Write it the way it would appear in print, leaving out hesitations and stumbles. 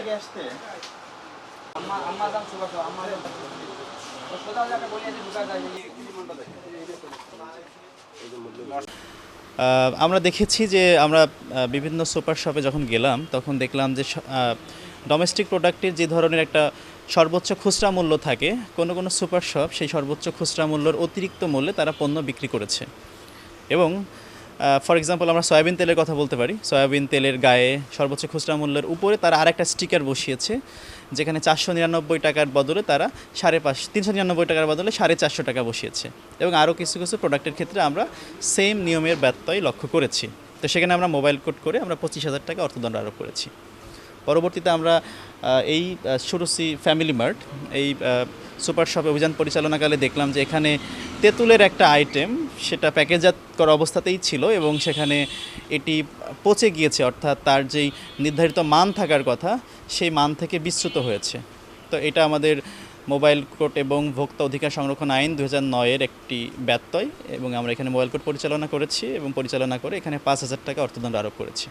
আগে আসতে আমরা দেখেছি যে আমরা বিভিন্ন সুপার শপে যখন গেলাম তখন দেখলাম যে ডোমেস্টিক প্রোডাক্টের যে ধরনের একটা সর্বোচ্চ খুচরা মূল্য থাকে, কোনো কোনো সুপার শপ সেই সর্বোচ্চ খুচরা মূল্যর অতিরিক্ত মূল্যে তারা পণ্য বিক্রি করেছে। এবং ফর এক্সাম্পল আমরা সয়াবিন তেলের কথা বলতে পারি। সয়াবিন তেলের গায়ে সর্বোচ্চ খুচরা মূল্যের উপরে তারা আরেকটা স্টিকার বসিয়েছে, যেখানে 499 টাকার বদলে তারা 399 টাকার বদলে 450 টাকা বসিয়েছে। এবং আরও কিছু কিছু প্রোডাক্টের ক্ষেত্রে আমরা সেম নিয়মের ব্যত্যয় লক্ষ্য করেছি। তো সেখানে আমরা মোবাইল কোড করে আমরা 25,000 টাকা অর্থদণ্ড আরোপ করেছি। পরবর্তীতে আমরা এই সুরুচি ফ্যামিলি মার্ট এই সুপার শপে অভিযান পরিচালনাকালে দেখলাম যে এখানে তেঁতুলের একটা আইটেম সেটা প্যাকেজাত করা অবস্থাতেই ছিল এবং সেখানে এটি পচে গিয়েছে, অর্থাৎ তার যেই নির্ধারিত মান থাকার কথা সেই মান থেকে বিচ্যুত হয়েছে। তো এটা আমাদের মোবাইল কোড এবং ভোক্তা অধিকার সংরক্ষণ আইন 2009-এর একটি ব্যত্যয় এবং আমরা এখানে মোবাইল কোড পরিচালনা করেছি এবং পরিচালনা করে এখানে 5,000 টাকা অর্থদণ্ড আরোপ করেছি।